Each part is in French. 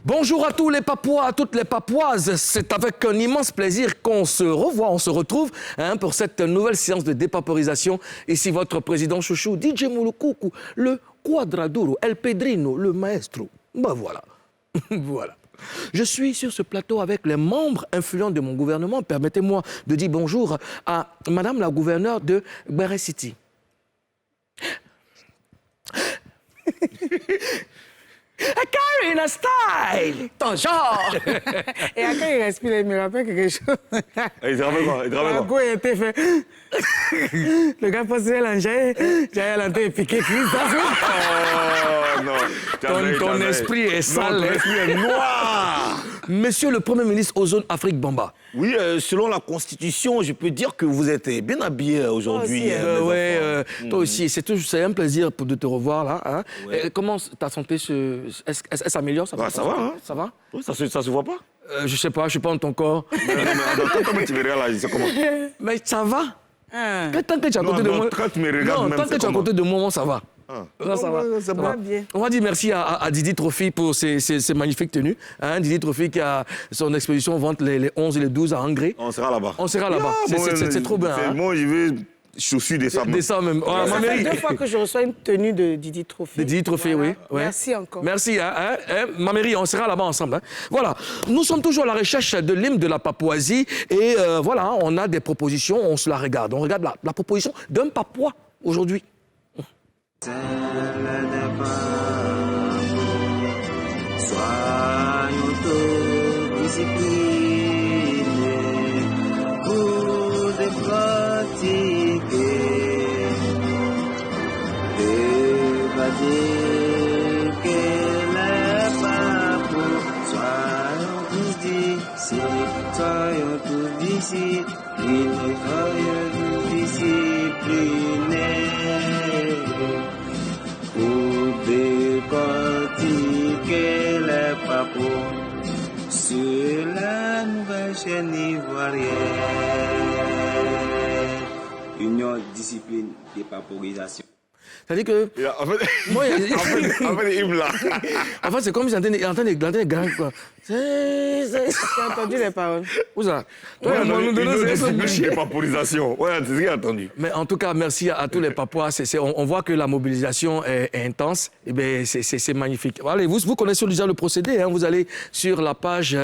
Bonjour à tous les Papouas, à toutes les Papouases. C'est avec un immense plaisir qu'on se revoit, on se retrouve pour cette nouvelle séance de dépaporisation. Ici votre président chouchou, DJ Mouloukoukou, le Quadraduro, El Pedrino, le maestro. Ben voilà, voilà. Je suis sur ce plateau avec les membres influents de mon gouvernement. Permettez-moi de dire bonjour à Madame la gouverneure de Béré City. Karina Style! Ton genre! Et à quand il respire, il me rappelle quelque chose. Il te rappelle quoi? Il te rappelle Un coup, il était fait. Le gars posait l'engin, j'avais l'entrée piqué Christophe. Oh non! Ton esprit est sale. Ton esprit est noir! Monsieur le Premier ministre Ozone Afrique Bamba. Oui, selon la Constitution, je peux dire que vous êtes bien habillé aujourd'hui. Toi aussi, c'est un plaisir de te revoir là. Hein. Ouais. Comment ta santé elle s'améliore? Ça va, ça va. Hein? Ça va? Oui, ça se voit pas? Je sais pas, je suis pas dans ton corps. Mais comment tu me regardes là, c'est comment? Mais ça va. Tant que tu es à côté de moi. Quand tu me regardes même, tant que tu es à côté de moi, ça va. Là, ça va. Ça va bien. On va dire merci à Didi Trophy pour ses magnifiques tenues. Hein, Didi Trophy qui a son exposition vente les 11 et les 12 à Angré. On sera là-bas. C'est trop bien. C'est moi, j'y vais chaussures des sables. Des sables même. Ça fait 2 fois que je reçois une tenue de Didi Trophy. De Didi Trophy, voilà. Oui. Ouais. Merci encore. Merci. Ma mairie, on sera là-bas ensemble. Hein. Voilà. Nous sommes toujours à la recherche de l'hymne de la Papouasie. Et voilà, on a des propositions, on se la regarde. On regarde la proposition d'un Papouas aujourd'hui. C'est le départ. Soyons tous disciplinés pour pratiquer, évader que les papous. Soyons tous disciplinés, soyons tous disciplinés. Pour décortiquer les papous sur la nouvelle chaîne ivoirienne. Union discipline dépaporisation. C'est-à-dire que... En fait, il me l'a. En fait, c'est comme si il entend des grands, quoi. J'ai entendu les paroles. Où ça? Une discipline dépaporisation. Ouais, c'est ce qu'il a entendu. Mais en tout cas, merci à tous les Papouas. On voit que la mobilisation est intense. Et bien, c'est magnifique. Allez, vous connaissez déjà le procédé. Hein. Vous allez sur la page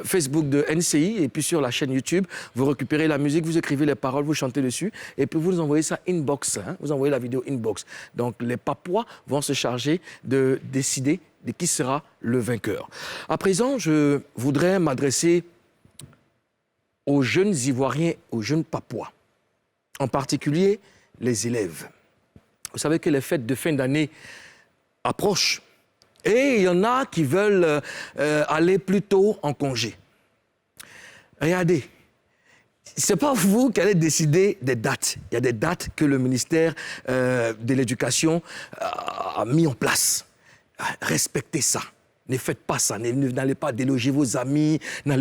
Facebook de NCI et puis sur la chaîne YouTube. Vous récupérez la musique, vous écrivez les paroles, vous chantez dessus. Et puis, vous nous envoyez ça inbox. Hein. Vous envoyez la vidéo inbox. Donc, les Papouas vont se charger de décider de qui sera le vainqueur. À présent, je voudrais m'adresser aux jeunes Ivoiriens, aux jeunes Papouas, en particulier les élèves. Vous savez que les fêtes de fin d'année approchent et il y en a qui veulent aller plus tôt en congé. Regardez, ce n'est pas vous qui allez décider des dates. Il y a des dates que le ministère de l'Éducation a mis en place. Respectez ça. Ne faites pas ça. N'allez pas déloger vos amis. Ne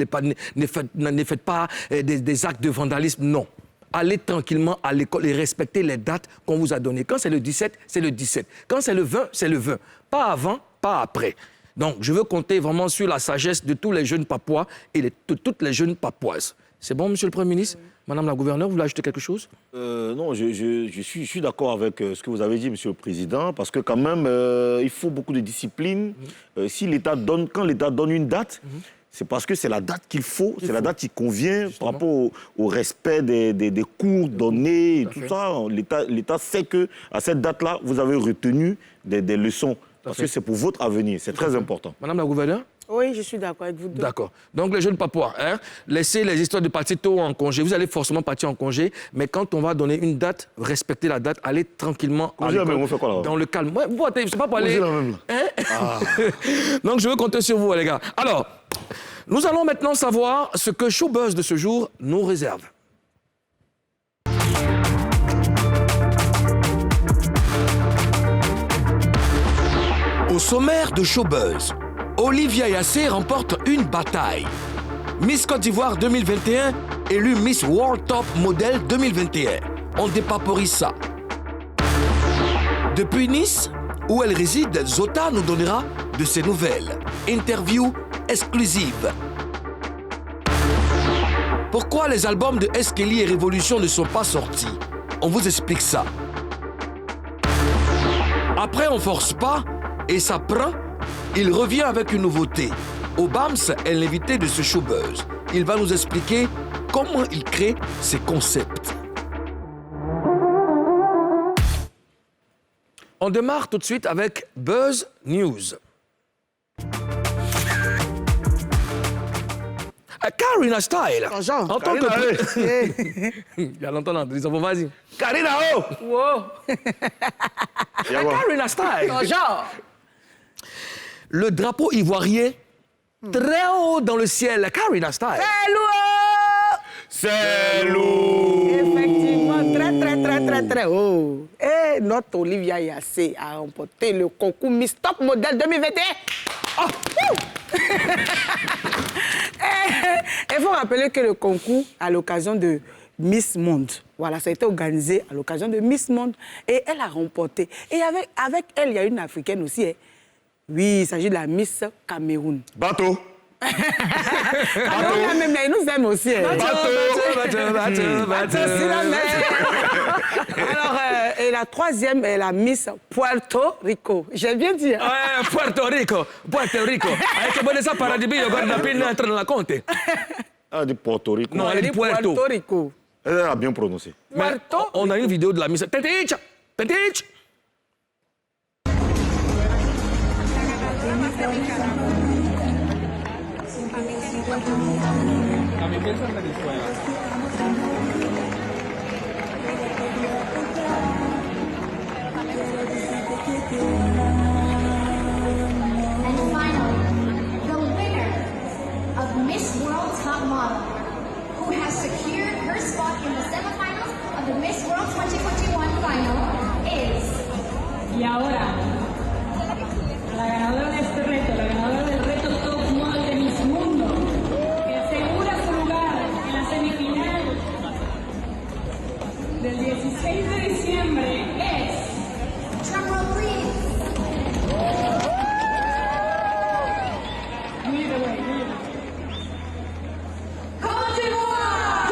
faites pas des actes de vandalisme. Non. Allez tranquillement à l'école et respectez les dates qu'on vous a données. Quand c'est le 17, c'est le 17. Quand c'est le 20, c'est le 20. Pas avant, pas après. Donc, je veux compter vraiment sur la sagesse de tous les jeunes Papouas et de toutes les jeunes Papouaises. C'est bon, Monsieur le Premier ministre? Madame la gouverneure, vous voulez ajouter quelque chose? Non, je suis d'accord avec ce que vous avez dit, Monsieur le Président, parce que quand même, il faut beaucoup de discipline. Quand l'État donne une date, c'est parce que c'est la date qu'il faut, c'est la date qui convient. Justement. Par rapport au respect des cours donnés et tout ça. L'État sait qu'à cette date-là, vous avez retenu des leçons, parce que c'est pour votre avenir, c'est très important. Madame la gouverneure? Oui, je suis d'accord avec vous deux. D'accord. Donc, les jeunes Papouas, laissez les histoires de partir tôt en congé. Vous allez forcément partir en congé, mais quand on va donner une date, respectez la date, allez tranquillement à l'école, dans le calme. Ouais, c'est pas pour aller... Donc, je veux compter sur vous, les gars. Alors, nous allons maintenant savoir ce que Showbuzz de ce jour nous réserve. Au sommaire de Showbuzz, Olivia Yassé remporte une bataille. Miss Côte d'Ivoire 2021, élue Miss World Top Model 2021. On dépaporise ça. Depuis Nice, où elle réside, Zota nous donnera de ses nouvelles. Interview exclusive. Pourquoi les albums de S. Kelly et Révolution ne sont pas sortis? On vous explique ça. Après, on force pas et ça prend. Il revient avec une nouveauté. Obams est l'invité de ce showbuzz. Il va nous expliquer comment il crée ses concepts. On démarre tout de suite avec Buzz News. Karina Style. Bonjour. En tant Karina, que... Il y a longtemps, non, vas-y. Karina, oh! Wow. Karina Style. Bonjour. Le drapeau ivoirien, très haut dans le ciel. Karina Style. C'est lourd! Effectivement, très haut. Et notre Olivia Yassé a remporté le concours Miss Top Model 2021. Oh, il faut rappeler que le concours, à l'occasion de Miss Monde, voilà, ça a été organisé à l'occasion de Miss Monde et elle a remporté. Et avec elle, il y a une Africaine aussi. Hein. Oui, il s'agit de la Miss Cameroun. Bateau! Cameroun, même, ils nous aiment aussi. Hein. Bateau. C'est la même. Alors, et la troisième est la Miss Puerto Rico. J'ai bien dit. Hein? Ouais, Puerto Rico. Hai che vuole sapere di bio, guarda, appena entra nella Conte. Ah, de Porto Rico. Non, elle dit Puerto. Rico. Elle a bien prononcé. Mais on a une vidéo de la Miss. Petich. And finally, the winner of Miss World Top Model, who has secured her spot in the semifinals of the Miss World 2021 final, is... Y ahora, la ganadora de este reto, la ganadora del reto Top Model de Miss Mundo, que asegura su lugar en la semifinal del 16 de diciembre, es... Drumroll please. Côte d'Ivoire!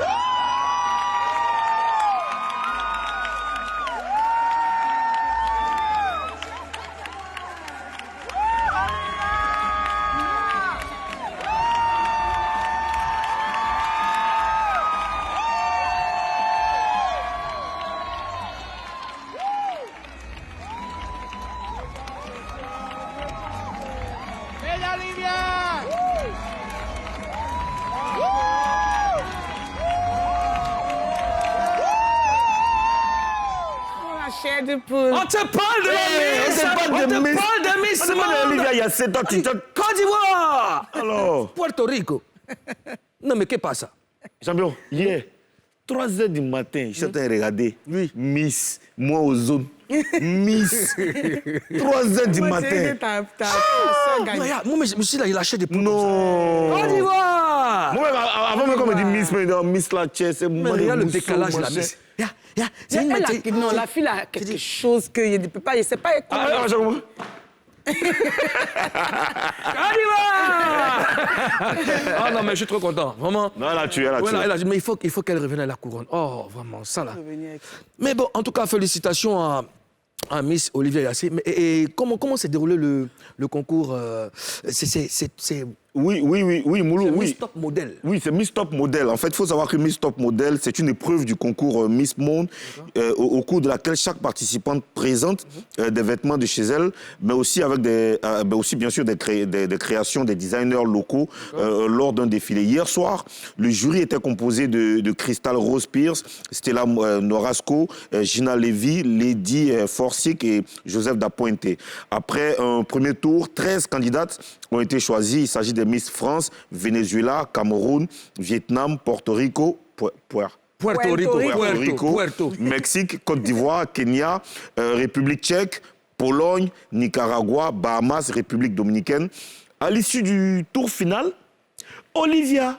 Chair de poule. On te parle de la Miss. On te parle de Miss On demande à Olivia Monde. Yassé, toi, tu... Côte d'Ivoire. Alors, Puerto Rico. Non, mais qu'est-ce passa? champion, hier, 3h du matin, je suis en train de regarder. Oui. Miss, moi aux zones. Miss. 3h du matin. Non, regarde, moi, je me suis là, il lâchait des poules. Non. Côte d'Ivoire. Moi, avant même qu'on me dit Miss, mais non, Miss la chaise, c'est Mais moi. regarde le décalage de la Miss. C'est une matière. Non, la fille a quelque chose que je ne peux pas. Je ne sais pas. Ah, j'ai compris. Ah non, mais je suis trop content, vraiment. Non, elle a tué, elle a tué. Voilà, mais il faut qu'elle revienne à la couronne. Oh, vraiment, ça là. Mais bon, en tout cas, félicitations à Miss Olivia Yassé. Et comment s'est déroulé le concours c'est Oui, Moulou, oui. Miss Top Model. Oui, c'est Miss Top Model. En fait, il faut savoir que Miss Top Model, c'est une épreuve du concours Miss Monde, au cours de laquelle chaque participante présente des vêtements de chez elle, mais aussi avec aussi bien sûr des créations des designers locaux lors d'un défilé. Hier soir, le jury était composé de Crystal Rose Pierce, Stella Norasco, Gina Levy, Lady Forsic et Joseph Dapointe. Après un premier tour, 13 candidates ont été choisies. Il s'agit des Miss France, Venezuela, Cameroun, Vietnam, Puerto Rico, Puerto Rico, Mexique, Côte d'Ivoire, Kenya, République tchèque, Pologne, Nicaragua, Bahamas, République dominicaine. À l'issue du tour final, Olivia,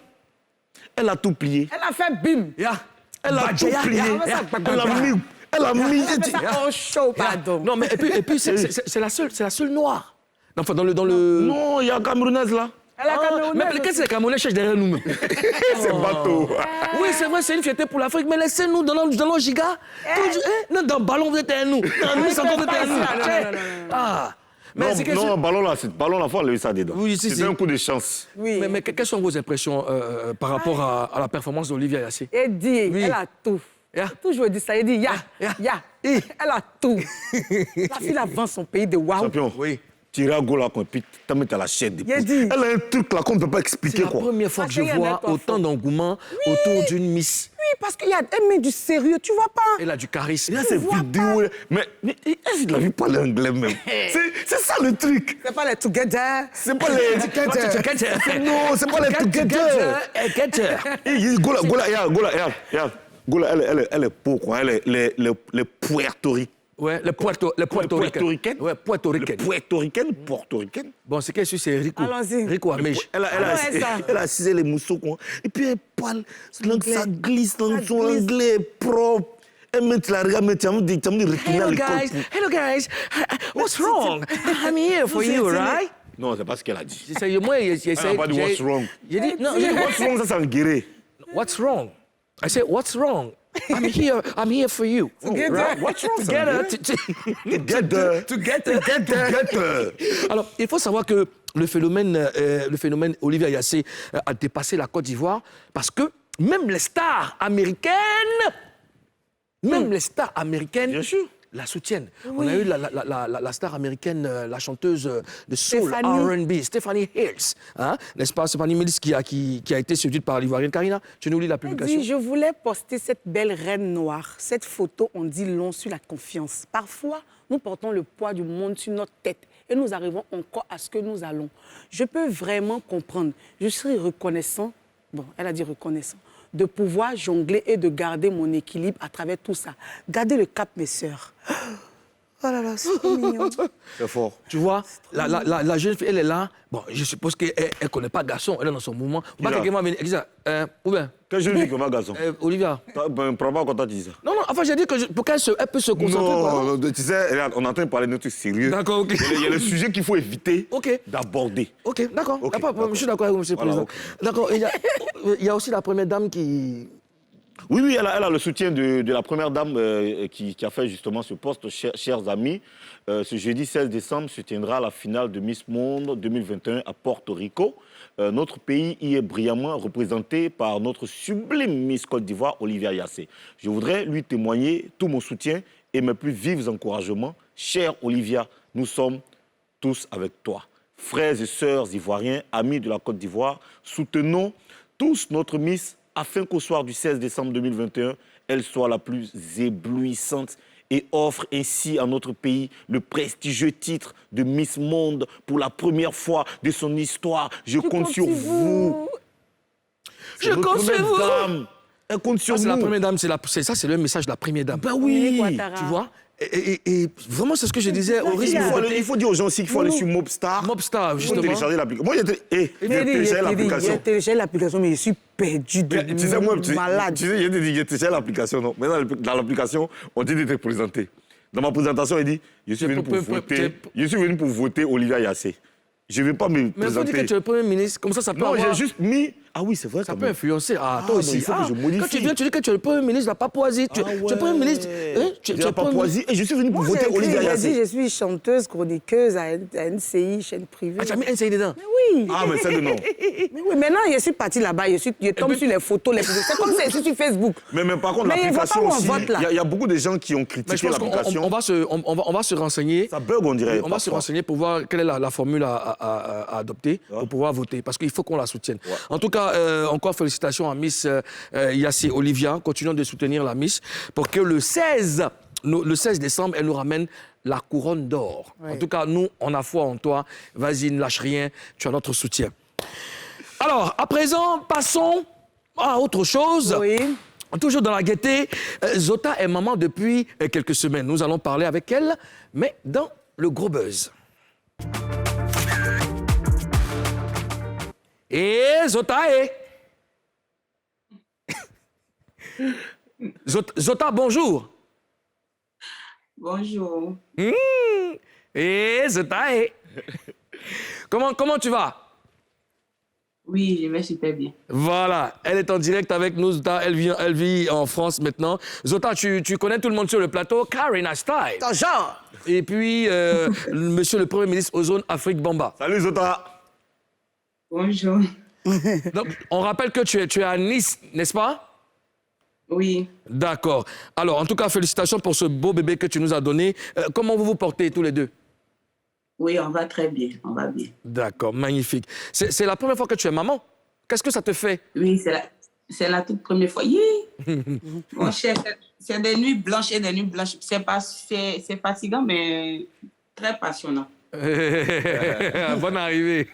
elle a tout plié. Elle a fait bim. Elle a tout plié. Elle a mis. Elle a fait ça en show, pardon. Non, mais et puis c'est la seule noire. Enfin, dans le... Non, il y a Camerounaise là. Elle a Camerounaise mais aussi. qu'est-ce que les Camerounais cherchent derrière nous? C'est bateau. Oui, c'est vrai, c'est une fierté pour l'Afrique, mais laissez-nous dans nos gigas. Non, dans le ballon, vous êtes à nous. Dans le Miss encore, vous êtes à nous. Non. Ah. Mais Non, c'est que non, ballon là, il faut enlever ça dedans. Oui, si, c'est si. un coup de chance. Oui. Mais quelles sont vos impressions par rapport à la performance d'Olivia Yassé? Elle dit, Oui. elle a tout. Yeah. Toujours dit ça, elle dit, ya. Eh. Elle a tout. La fille avance son pays de waouh. Champion. Oui. Tirer à goal là, puis t'as mis à la chaîne. Il a dit. Elle a un truc là qu'on ne peut pas C'est expliquer la quoi. première fois que je Parce qu'il y en a vois pas autant fort. d'engouement autour d'une Miss. Oui, parce qu'elle met du sérieux, tu vois pas. Elle a du charisme. Il y a ces vidéos. Mais est-ce qu'il a vu parler anglais même? C'est ça le truc. C'est pas les together. C'est pas les Non, c'est pas les together. Gola, elle est pauvre, quoi. Elle est les puertoricaines. Ouais, le Puertoricaine. Ouais, Puertoricaine. Portoricaine. Bon, c'est qu'elle suit, c'est Rico. Allons-y. Rico Amège. Elle a assisé les mousseaux, quoi. Et puis elle parle, ça glisse dans son anglais propre. Elle met la regarde, mais tu as dit retourner à l'école. Hello guys, what's wrong? I'm here for you, right? Non, c'est pas ce qu'elle a dit. Moi, Elle n'a pas dit what's wrong. J'ai dit, non, What's wrong, ça, c'est en guéré. what's wrong? I said, what's wrong? I'm here for you. Together. What's wrong, Together. Together. Alors, il faut savoir que le phénomène Olivia Yassé a dépassé la Côte d'Ivoire parce que même les stars américaines, Bien sûr. la soutiennent. On a eu la star américaine, la chanteuse de soul, Stéphanie. R&B, Stephanie Hills. Hein? N'est-ce pas, Stephanie Hills qui a été séduite par l'Ivoirienne. Karina, tu nous lis la Elle publication? dit, je voulais poster cette belle reine noire. Cette photo, on dit long sur la confiance. Parfois, nous portons le poids du monde sur notre tête et nous arrivons encore à ce que nous allons. Je peux vraiment comprendre. Je serai reconnaissant, bon, elle a dit reconnaissant, de pouvoir jongler et de garder mon équilibre à travers tout ça. Gardez le cap, mes sœurs. Oh là là, c'est trop mignon. C'est fort. Tu vois, la jeune fille, elle est là. Bon, je suppose qu'elle ne connaît pas garçon, elle est dans son mouvement. Pas là? quelqu'un va venir. Elle dit ça. Ou bien, Quel jeune fille comme un garçon? Olivia. Ben, prends pas quand t'as dit ça. Non, enfin, j'ai dit que pour qu'elle elle peut se concentrer. quoi. Non, tu sais, regarde, on est en train de parler de trucs sérieux. D'accord, ok. Il y a le sujet qu'il faut éviter Ok. d'aborder. Ok, d'accord. Ok, Y a pas de problème, d'accord. je suis d'accord avec vous, monsieur le Voilà, Président. D'accord. Il y a aussi la première dame qui... Oui, elle a le soutien de la première dame qui a fait justement ce poste, chers amis. Ce jeudi 16 décembre se tiendra la finale de Miss Monde 2021 à Porto Rico. Notre pays y est brillamment représenté par notre sublime Miss Côte d'Ivoire, Olivia Yassé. Je voudrais lui témoigner tout mon soutien et mes plus vifs encouragements. Chère Olivia, nous sommes tous avec toi. Frères et sœurs ivoiriens, amis de la Côte d'Ivoire, soutenons tous notre Miss afin qu'au soir du 16 décembre 2021, elle soit la plus éblouissante et offre ainsi à notre pays le prestigieux titre de Miss Monde pour la première fois de son histoire. Je compte sur vous. Je compte sur vous. Dame. Elle compte sur Ça, c'est nous. la première dame, ça, c'est le message de la première dame. Ben oui. Ouattara. Tu vois et vraiment, c'est ce que je disais au risque Il faut dire aux gens aussi qu'il faut aller sur Mobstar. Mobstar, Il faut justement. télécharger l'application. Moi, j'ai téléchargé J'ai l'application. téléchargé l'application, mais je suis perdu de Tu sais, moi, malade. tu sais, j'ai téléchargé l'application. Non. Maintenant, dans l'application, on dit d'être présenté. Dans ma présentation, il dit, je suis venu pour voter Olivia Yassé. Je ne vais pas me Mais il faut présenter. dire que tu es le Premier ministre, comme ça peut Non, avoir... j'ai juste mis... Ah oui, c'est vrai. Ça quand peut même. influencer. Ah, toi non, aussi. il faut que je modifie. Quand tu viens, tu dis que tu es le Premier ministre de la Papouasie. Tu es le Premier ministre... Hein, tu de es la le Premier Papouasie. Et je suis venu pour Moi, voter j'ai écrit, Olivia j'ai dit, Yassé. je suis chanteuse, chroniqueuse à NCI, chaîne privée. Ah, tu as mis NCI dedans? Oui. Ah, mais c'est le nom. Mais oui, maintenant, je suis partie là-bas, je tombe sur les photos, les photos. C'est comme ça, je suis sur Facebook. Mais par contre, Mais il va l'application pas où on aussi, vote, là. il y a beaucoup de gens qui ont Mais critiqué je pense qu'on l'application. on va se renseigner. Ça bug, on dirait. On va se parfois. renseigner pour voir quelle est la formule à adopter pour pouvoir voter. Parce qu'il faut qu'on la soutienne. En tout cas, encore félicitations à Miss Yassé Olivia. Continuons de soutenir la Miss pour que le 16 décembre, elle nous ramène la couronne d'or. En tout cas, nous, on a foi en toi. Vas-y, ne lâche rien. Tu as notre soutien. Alors, à présent, passons à autre chose. Oui. Toujours dans la gaieté, Zota est maman depuis quelques semaines. Nous allons parler avec elle, mais dans le gros buzz. Et Zota est... Zota, bonjour. Bonjour. Et Zota est... Comment tu vas? Oui, je vais super bien. Voilà, elle est en direct avec nous, Zota. Elle vit en France maintenant. Zota, tu connais tout le monde sur le plateau. Karina Style. Ton genre. Et puis, monsieur le Premier ministre Ozone Afrique Bamba. Salut Zota. Bonjour. Donc, on rappelle que tu es à Nice, n'est-ce pas? Oui. D'accord. Alors, en tout cas, félicitations pour ce beau bébé que tu nous as donné. Comment vous vous portez tous les deux? Oui, on va très bien. On va bien. D'accord, magnifique. C'est la première fois que tu es maman. Qu'est-ce que ça te fait? Oui, c'est la toute première fois. Mon cher, c'est des nuits blanches et des nuits blanches. C'est fatigant, mais très passionnant. Bonne arrivée.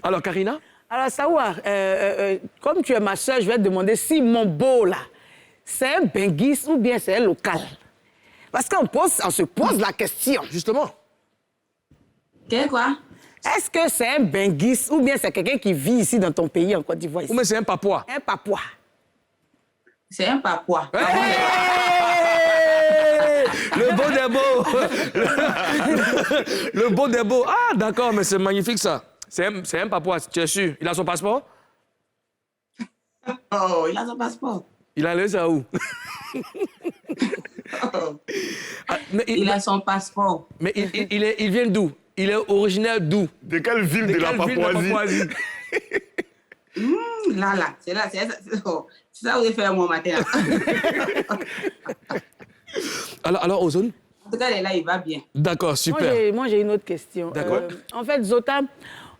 Alors, Karina? Alors, Sawa, comme tu es ma soeur, je vais te demander si mon beau, là, c'est un benguis ou bien c'est un local. Parce on se pose la question. Justement. Qu'est-ce quoi? Est-ce que c'est un benguis ou bien c'est quelqu'un qui vit ici dans ton pays, en Côte d'Ivoire? Ou mais c'est un papois? Un papois. C'est un papois. Le beau des beaux. Le beau des beaux. Ah, d'accord, mais c'est magnifique, ça. C'est un papois, tu es sûr? Il a son passeport? Oh, il a son passeport. Il a laissé ça où? Ah, mais Il a son passeport. Mais il vient d'où? Il est originaire d'où? De quelle ville de la Papouasie? Là, c'est là, c'est ça que vous avez fait mon matin. Alors, Ozone? En tout cas, là, il va bien. D'accord, super. Moi, j'ai une autre question. D'accord. En fait, Zota,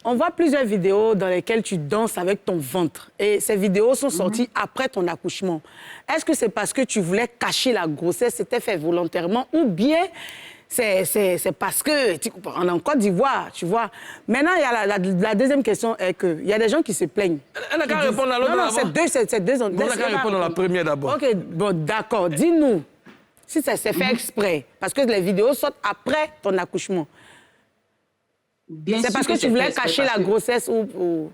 on voit plusieurs vidéos dans lesquelles tu danses avec ton ventre. Et ces vidéos sont sorties après ton accouchement. Est-ce que c'est parce que tu voulais cacher la grossesse, c'était fait volontairement, ou bien c'est parce que, on est en Côte d'Ivoire, tu vois. Maintenant, il y a la deuxième question est qu'il y a des gens qui se plaignent. Elle n'a qu'à répondre à l'autre Non, d'abord. c'est deux. On n'a qu'à répondre à la première d'abord. OK, bon, d'accord. Dis-nous si ça s'est fait exprès, parce que les vidéos sortent après ton accouchement. Bien C'est sûr parce que tu c'est voulais fait, cacher parce la que- grossesse ou...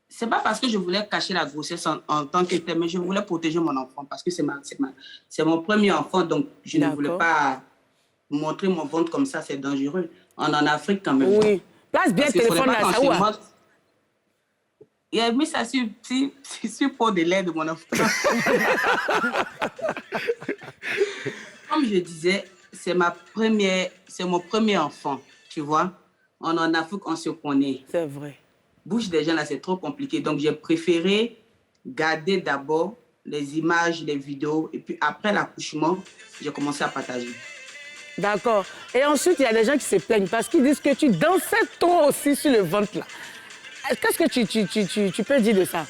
C'est pas parce que je voulais cacher la grossesse en tant que telle, mais je voulais protéger mon enfant parce que c'est mon premier enfant, donc je ne voulais D'accord. pas montrer mon ventre comme ça, c'est dangereux. On est en Afrique quand même. Oui. Place bien Parce le qu'il téléphone faudrait là, pas ça qu'on ou se moque. Il a mis ça sur pot de lait de mon enfant. Comme je disais, c'est mon premier enfant, tu vois. On est en Afrique, on se connaît. C'est vrai. Bouche des gens, là, c'est trop compliqué. Donc, j'ai préféré garder d'abord les images, les vidéos. Et puis, après l'accouchement, j'ai commencé à partager. D'accord. Et ensuite, il y a des gens qui se plaignent parce qu'ils disent que tu dansais trop aussi sur le ventre là. Qu'est-ce que tu peux dire de ça?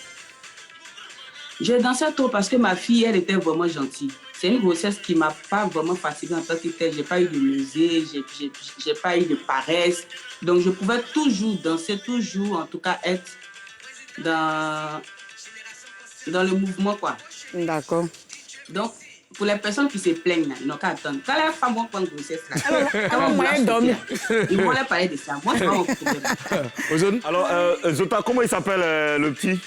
Je dansais trop parce que ma fille, elle était vraiment gentille. C'est une grossesse qui ne m'a pas vraiment fatiguée en tant que telle. Je n'ai pas eu de nausée, j'ai pas eu de paresse. Donc, je pouvais toujours danser, toujours, en tout cas, être dans le mouvement, quoi. D'accord. Donc, pour les personnes qui se plaignent, là, ils n'ont qu'à attendre. Quand les femmes vont prendre grossesse, là, Alors, moyen de dormir. ils vont leur parler de ça. Moi, c'est pas mon problème. Ozone? Alors, Zota, comment il s'appelle le petit?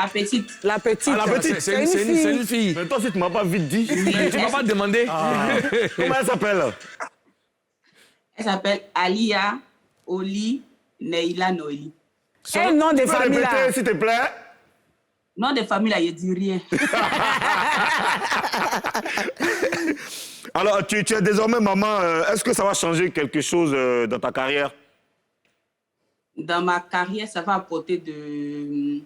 La petite, La petite. Ah, la petite. C'est une fille. Mais toi, si tu m'as pas vite dit. Tu ne m'as pas demandé. Comment elle s'appelle? elle s'appelle Alia Oli Neila Noeli. Un nom de Tu peux famille là. répéter, s'il te plaît? Nom de famille, là, je dis rien. Alors, tu es désormais maman. Est-ce que ça va changer quelque chose dans ta carrière? Dans ma carrière, ça va apporter de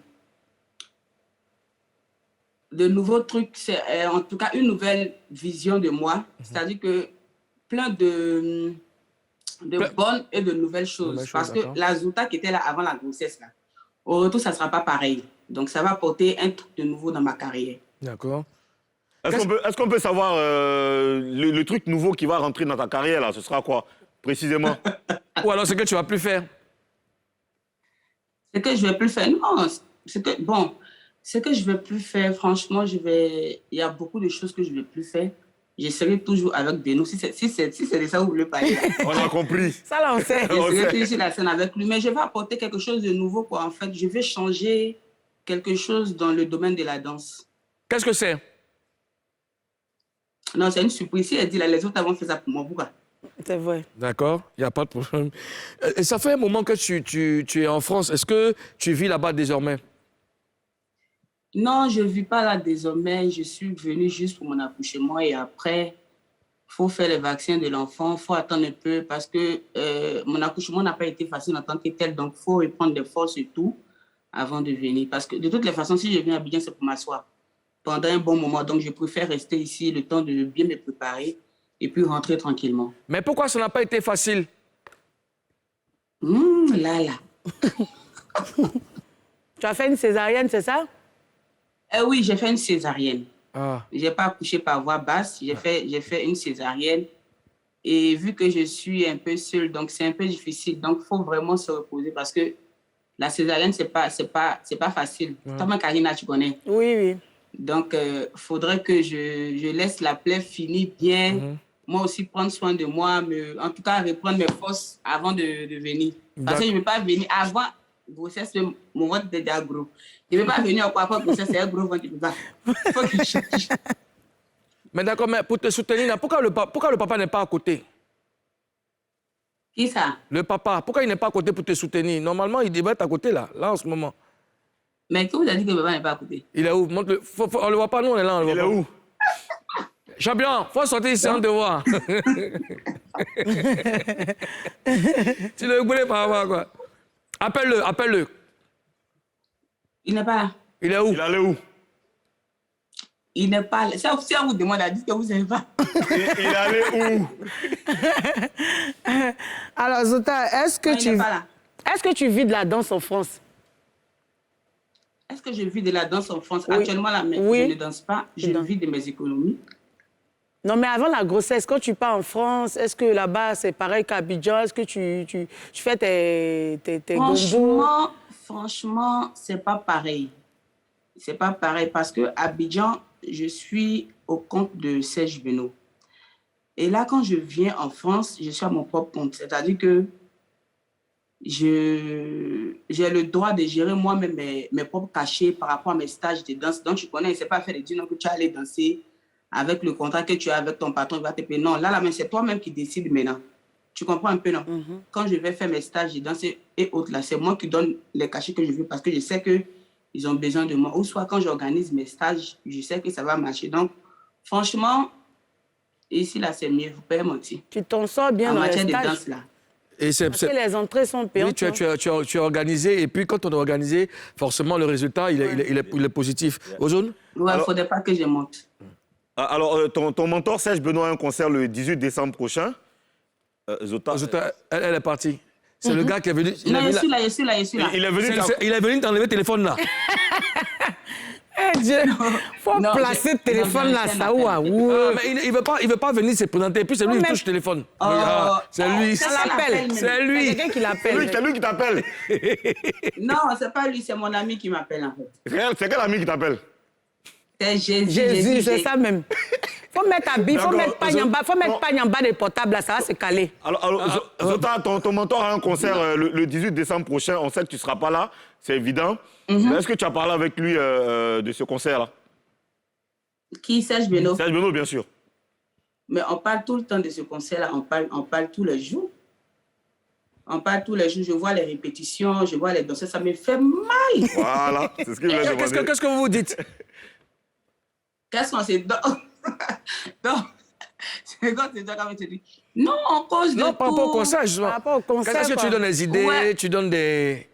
nouveaux trucs. C'est en tout cas une nouvelle vision de moi. C'est-à-dire que plein de bonnes et de nouvelles choses. Parce que d'accord. la Zota qui était là avant la grossesse, là, au retour, ça ne sera pas pareil. Donc, ça va apporter un truc de nouveau dans ma carrière. D'accord. Est-ce qu'on peut savoir le truc nouveau qui va rentrer dans ta carrière, là? Ce sera quoi, précisément? Ou alors ce que tu vas plus faire? Ce que je ne vais plus faire, non. Ce que je ne vais plus faire, franchement, il y a beaucoup de choses que je ne vais plus faire. Je serai toujours avec Beno. Si c'est de ça que vous voulez parler, là. On a compris. Ça là, on sait. Je serai toujours sur la scène avec lui. Mais je vais apporter quelque chose de nouveau, quoi. En fait, je vais changer quelque chose dans le domaine de la danse. Qu'est-ce que c'est? Non, c'est une surprise. Si elle dit là, les autres avant fait ça pour moi, pourquoi? C'est vrai. D'accord, il n'y a pas de problème. Et ça fait un moment que tu es en France. Est-ce que tu vis là-bas désormais? Non, je ne vis pas là désormais. Je suis venue juste pour mon accouchement et après, il faut faire les vaccins de l'enfant. Il faut attendre un peu parce que mon accouchement n'a pas été facile en tant que tel. Donc, il faut reprendre des forces et tout avant de venir. Parce que de toutes les façons, si je viens à Abidjan, c'est pour m'asseoir pendant un bon moment. Donc, je préfère rester ici le temps de bien me préparer et puis rentrer tranquillement. Mais pourquoi ça n'a pas été facile? Là. Tu as fait une césarienne, c'est ça? Oui, j'ai fait une césarienne. Ah. Je n'ai pas accouché par voie basse, j'ai fait une césarienne. Et vu que je suis un peu seule, donc c'est un peu difficile. Donc, il faut vraiment se reposer parce que la césarienne, c'est pas facile. Toi, Karina, tu connais. Oui, oui. Donc, il faudrait que je laisse la plaie finir bien. Moi aussi, prendre soin de moi, en tout cas, reprendre mes forces avant de venir. Parce que je ne vais pas venir avant grossesse, mon ventre est déjà gros. Je ne vais pas venir après grossesse, c'est un gros ventre. Il faut que je change. Mais d'accord, mais pour te soutenir, pourquoi le papa n'est pas à côté? Qui ça? Le papa, pourquoi il n'est pas à côté pour te soutenir? Normalement, il devrait être à côté là en ce moment. Mais qui vous a dit que le papa n'est pas à côté? Il est où? On ne le voit pas, nous on est là. Il est où? Champion, faut sortir ici, on te voit. Tu le voulais pas avoir quoi? Appelle-le. Il n'est pas là. Il est où? Il allait où? Il n'est pas là. Si on vous demande à dire que vous ne savez pas. Il allait où? Alors, Zota, est-ce Non, il n'est pas là. que tu vis de la danse en France? Est-ce que je vis de la danse en France? Oui. Actuellement, là, mais Oui. je ne danse pas. Je vis de mes économies. Non, mais avant la grossesse, quand tu pars en France, est-ce que là-bas, c'est pareil qu'à Abidjan? Est-ce que tu fais tes gombos? Franchement, c'est pas pareil. C'est pas pareil parce que à Abidjan, je suis au compte de Serge Benoît. Et là, quand je viens en France, je suis à mon propre compte. C'est-à-dire que j'ai le droit de gérer moi-même mes propres cachets par rapport à mes stages de danse. Donc, tu connais, c'est pas fait de dire non, que tu vas aller danser avec le contrat que tu as avec ton patron, il va te payer. Non, là, c'est toi-même qui décides maintenant. Tu comprends un peu, non? Quand je vais faire mes stages de danse et autres, là, c'est moi qui donne les cachets que je veux parce que je sais qu'ils ont besoin de moi. Ou soit quand j'organise mes stages, je sais que ça va marcher. Donc, franchement, ici, là, c'est mieux. Vous pouvez mentir. Tu t'en sors bien En dans les matière de stages? danse, là. Et Parce que les entrées sont oui, payantes. tu as organisé, et puis quand on a organisé, forcément, le résultat, il est positif. Ozone? Ouais, il ne faudrait pas que je monte. Alors, ton mentor, Serge Benoît, a un concert le 18 décembre prochain. Zota, Elle est partie. C'est le gars qui est venu. Non, je suis là. il est venu. Il est venu t'enlever le téléphone là. Eh Dieu, faut Non, placer le téléphone là, ça ou Ah, mais il veut pas venir se présenter. Et puis c'est lui qui touche le téléphone. C'est lui. ça l'appelle. C'est lui. quelqu'un qui l'appelle. C'est lui qui t'appelle. Non, c'est pas lui, c'est mon ami qui m'appelle en fait. C'est quel ami qui t'appelle? C'est Jésus. Jésus, c'est ça même. Faut mettre habit, faut mettre pagne en bas, des portables là, ça va se caler. Alors Zota, ton mentor a un concert le 18 décembre prochain. On sait que tu ne seras pas là, c'est évident. Est-ce que tu as parlé avec lui de ce concert-là? Qui, Serge Benoît? Serge Benoît, bien sûr. Mais on parle tout le temps de ce concert-là, on parle tous les jours. On parle tous les jours, je vois les répétitions, je vois les danseurs, ça me fait mal. Voilà, c'est ce que je voulais demander. Qu'est-ce que vous vous dites? Qu'est-ce qu'on s'est dit? Non, c'est quand c'est toi qui te dis. Non, on cause de Non, par rapport au concert, justement. Par rapport au concert, Qu'est-ce que tu quoi. donnes des idées, Ouais. tu donnes des...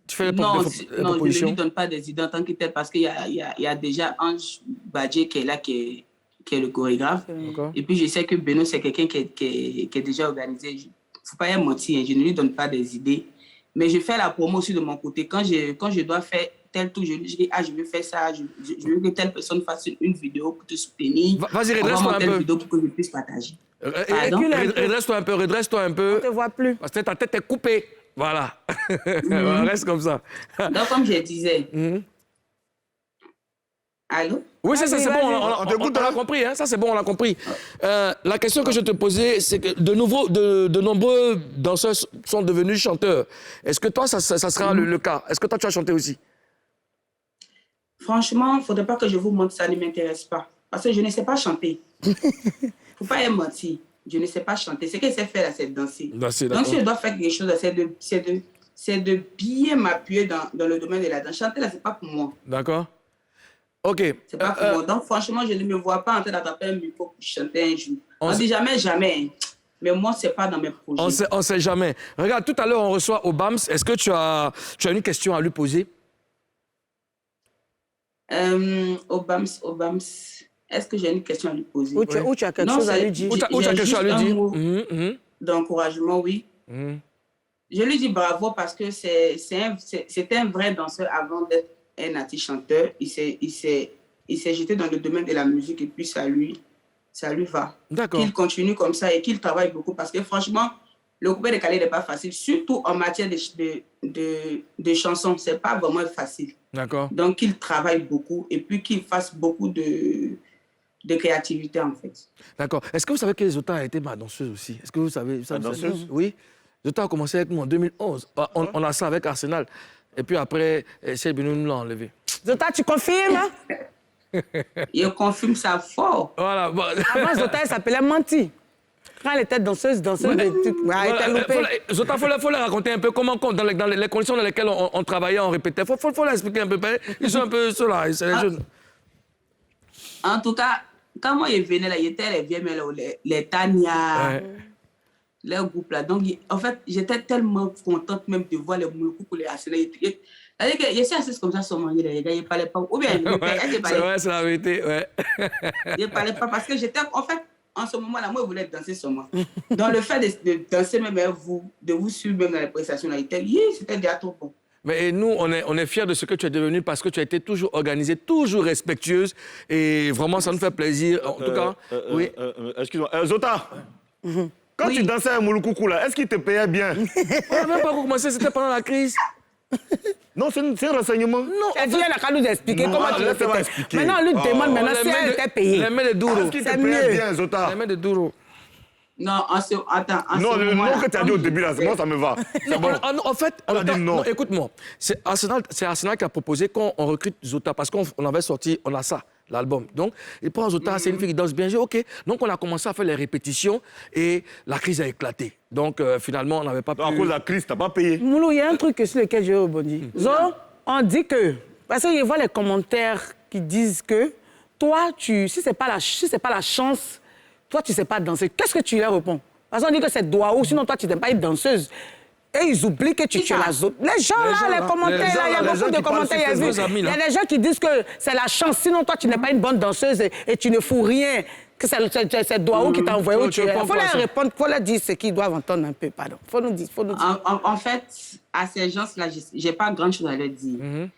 Tu fais des Non, je ne propositions? lui donne pas des idées en tant que tel parce qu'il y a déjà Ange Badje qui est là, qui est le chorégraphe. D'accord. Et puis je sais que Benoît, c'est quelqu'un qui est déjà organisé. Il ne faut pas y mentir, hein, je ne lui donne pas des idées. Mais je fais la promo aussi de mon côté. Quand je dois faire tel truc, je dis, je veux faire ça, je veux que telle personne fasse une vidéo pour te soutenir. Vas-y, redresse-toi un peu. Une vidéo pour que je puisse partager. Pardon? Redresse-toi un peu. On te voit plus. Parce que ta tête est coupée. Voilà. Reste comme ça. Donc, comme je disais, allô? Oui, ça, c'est Vas-y, bon, vas-y. on l'a compris. Hein? Ça, c'est bon, on l'a compris. La question que je te posais, c'est que de nombreux danseurs sont devenus chanteurs. Est-ce que toi, ça sera le cas? Est-ce que toi, tu as chanté aussi? Franchement, il ne faudrait pas que je vous montre, ça ne m'intéresse pas. Parce que je ne sais pas chanter. Il ne faut pas y mentir. Je ne sais pas chanter. Ce qu'elle sait faire, là, c'est danser. Danser, Donc, si d'accord. je dois faire quelque chose, c'est de bien m'appuyer dans le domaine de la danse. Chanter, là, c'est pas pour moi. D'accord. OK. C'est pas pour moi. Donc, franchement, je ne me vois pas en train d'attraper un micro pour chanter un jour. On dit jamais, jamais. Mais moi, c'est pas dans mes projets. On sait jamais. Regarde, tout à l'heure, on reçoit Obams. Est-ce que tu as une question à lui poser? Obams, est-ce que j'ai une question à lui poser? Ou tu as quelque chose à lui dire. Ou tu as quelque chose à lui dire? D'encouragement, oui. Je lui dis bravo parce que c'était un vrai danseur avant d'être un artiste chanteur. Il s'est jeté dans le domaine de la musique et puis ça lui va. D'accord. Qu'il continue comme ça et qu'il travaille beaucoup parce que franchement, le coupé décalé n'est pas facile, surtout en matière de chansons. C'est pas vraiment facile. D'accord. Donc, qu'il travaille beaucoup et puis qu'il fasse beaucoup de créativité, en fait. D'accord. Est-ce que vous savez que Zota a été ma danseuse aussi? Est-ce que vous savez? Ma danseuse? Oui. Zota a commencé avec moi en 2011. On a ça avec Arsenal. Et puis après, Celle Benou nous l'a enlevé. Zota, tu confirmes? Il confirme ça fort. Voilà. Bon. Avant, Zota, elle s'appelait Manti. Quand elle était danseuse de trucs. Elle était loupée. Zota, faut leur raconter un peu comment, dans les conditions dans lesquelles on travaillait, on répétait. Faut leur expliquer un peu. Ils sont un peu ceux-là, c'est les jeunes. En tout cas, quand moi, il venait là, il était les vieilles, les Tania, les groupes là. Donc, en fait, j'étais tellement contente même de voir les Mouloukou pour les Arsenal. C'est-à-dire que je suis assise comme ça sur mon lit, les gars, ils ne parlaient pas. Ou bien, ils ne parlaient pas. C'est vrai, c'est la vérité, ouais. Ils ne parlaient pas parce que j'étais, en fait, en ce moment-là, moi, je voulais danser sur moi. Dans le fait de danser même avec vous, de vous suivre même dans les prestations, là, c'était déjà trop bon. Mais nous, on est fiers de ce que tu es devenu parce que tu as été toujours organisée, toujours respectueuse. Et vraiment, ça nous fait plaisir. En tout cas, oui. Excuse-moi. Zota, quand tu dansais à Mouloukoukou, là, est-ce qu'il te payait bien? On n'a même pas commencé, c'était pendant la crise. Non, c'est un renseignement. Non, elle n'a qu'à nous expliquer comment tu le laisse-moi fais. expliquer. Maintenant, on lui demande maintenant si elle était payée. Les mains de Douro. Est-ce qu'il te C'est payait mieux. bien, Zota? Les mains de Douro. Non, Non, le nom que tu as dit au début, là, moi, ça me va. Non, en fait, On a dit non. Écoute-moi, c'est Arsenal qui a proposé qu'on recrute Zota parce qu'on avait sorti, on a ça, l'album. Donc, il prend Zota, c'est une fille qui danse bien. J'ai dit, OK. Donc, on a commencé à faire les répétitions et la crise a éclaté. Donc, finalement, on n'avait pas pu... À cause de la crise, tu n'as pas payé. Moulou, il y a un truc sur lequel je rebondis. Zo, on dit que... Parce que je vois les commentaires qui disent que toi, si ce n'est pas la chance, toi, tu ne sais pas danser. Qu'est-ce que tu leur réponds? Parce qu'on dit que c'est Douaou, sinon toi, tu n'es pas une danseuse. Et ils oublient que tu es la zone. Les gens là, les commentaires, là, il y a beaucoup de commentaires, il y a des gens qui disent que c'est la chance, sinon toi, tu n'es pas une bonne danseuse et tu ne fous rien. Que c'est Douaou qui t'a envoyé où tu es. Il faut leur répondre, il faut leur dire ce qu'ils doivent entendre un peu, pardon. Il faut nous dire. En fait, à ces gens-là, je n'ai pas grand-chose à leur dire.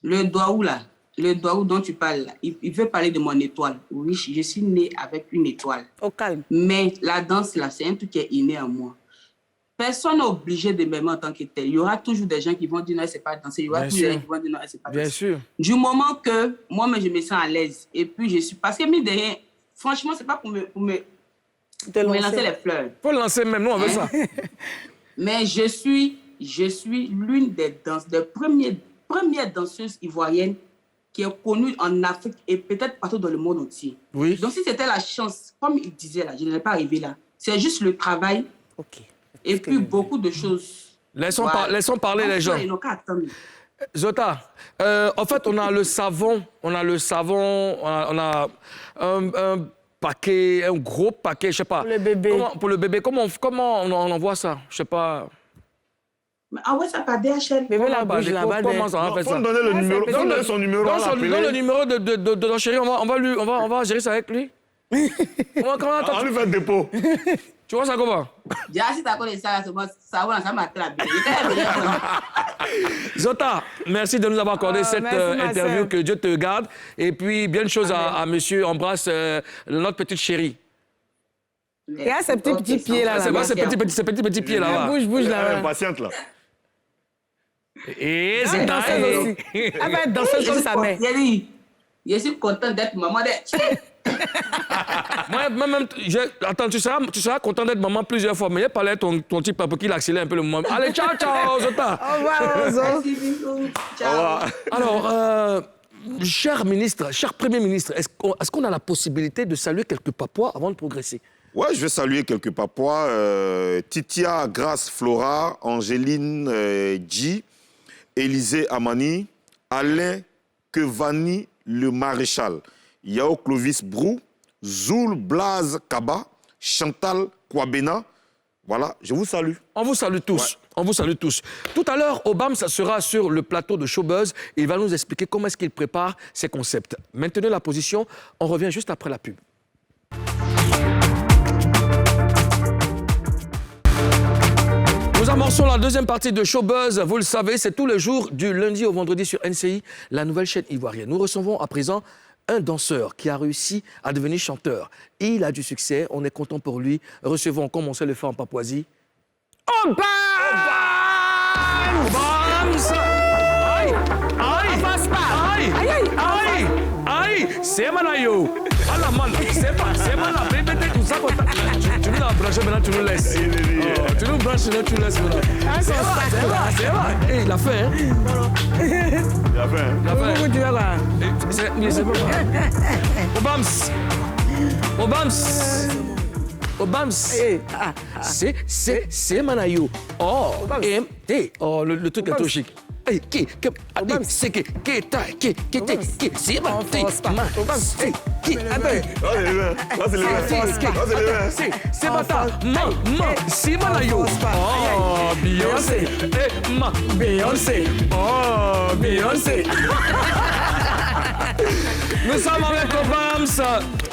Le Douaou, là, le Douaou dont tu parles, il veut parler de mon étoile. Oui, je suis née avec une étoile. Au calme. Mais la danse, là, c'est un truc qui est inné en moi. Personne n'est obligé de m'aimer en tant que tel. Il y aura toujours des gens qui vont dire non, c'est pas danser. Il y aura toujours des gens qui vont dire non, c'est pas danser. Bien sûr. Du moment que moi, je me sens à l'aise. Et puis, je suis... Parce que, mine de rien, franchement, c'est pas pour me lancer les fleurs. Faut le lancer même, nous, on veut ça. Mais je suis l'une des premières danseuses ivoiriennes qui est connue en Afrique et peut-être partout dans le monde entier. Oui. Donc, si c'était la chance, comme il disait là, je n'allais pas arriver là. C'est juste le travail et puis beaucoup de choses. Laissons parler les gens. Ils n'ont qu'à attendre. Zota, en fait, on a le savon, on a un paquet, un gros paquet, je sais pas. Pour le bébé. Pour le bébé, comment on envoie ça? Je sais pas. Mais ça par DHL. Bébé la bouge là-bas. Comment ça va faire Il faut ça? nous donner le numéro. Donne son numéro, on va Donne le l'appeler. numéro de notre chéri, on va gérer ça avec lui. On lui fait un dépôt. Tu vois ça comment? Déjà, si tu connais ça, ça m'a trappé. Zota, merci de nous avoir accordé cette merci, ma interview. sœur. Que Dieu te garde. Et puis, bien de choses à monsieur. Embrasse notre petite chérie. Il y a ces petits pieds là. C'est quoi ces petits pieds là-bas? Bouge Elle est là. impatiente, là. Et Elle c'est est danseuse aussi. Elle va être danseuse comme sa mère. Je suis contente d'être maman. Moi-même, attends, tu seras content d'être maman plusieurs fois, mais il parlait à ton petit papa qui l'accélère un peu le moment. Allez, ciao, ciao, Zota. Au revoir, Ozo. Merci, bisous. Ciao. Alors, cher ministre, cher Premier ministre, est-ce qu'on a la possibilité de saluer quelques Papouas avant de progresser? Ouais, je vais saluer quelques papois. Titia Grace Flora, Angéline G, Élisée Amani, Alain Kevani le Maréchal, Yao Clovis Brou, Zoul Blaze Kaba, Chantal Kwabena. Voilà, je vous salue. On vous salue tous. Ouais. On vous salue tous. Tout à l'heure, Obams sera sur le plateau de Showbuzz et il va nous expliquer comment est-ce qu'il prépare ses concepts. Maintenez la position, on revient juste après la pub. Nous amorçons la deuxième partie de Showbuzz. Vous le savez, c'est tous les jours du lundi au vendredi sur NCI, la nouvelle chaîne ivoirienne. Nous recevons à présent un danseur qui a réussi à devenir chanteur. Il a du succès, on est content pour lui. Recevons, comme on sait le faire en Papouasie, Obams! Aïe! Aïe! Aïe! Aïe! Aïe! Aïe! C'est Manayo! Allah man, c'est pas la bébé tout ça. Tu nous as branché maintenant, tu nous laisses. Tu nous branches maintenant, tu nous laisses maintenant. C'est vrai. Il a fait, hein? Il a fait, hein? Il a fait. Tu vas là. C'est pas Obams! Obams! Obams! C'est Manayo. Oh, M-T. Oh, le truc est trop chic. C'est Bata, c'est Manayo. Oh, Beyoncé. Beyoncé. Oh, Beyoncé. Nous sommes avec Obams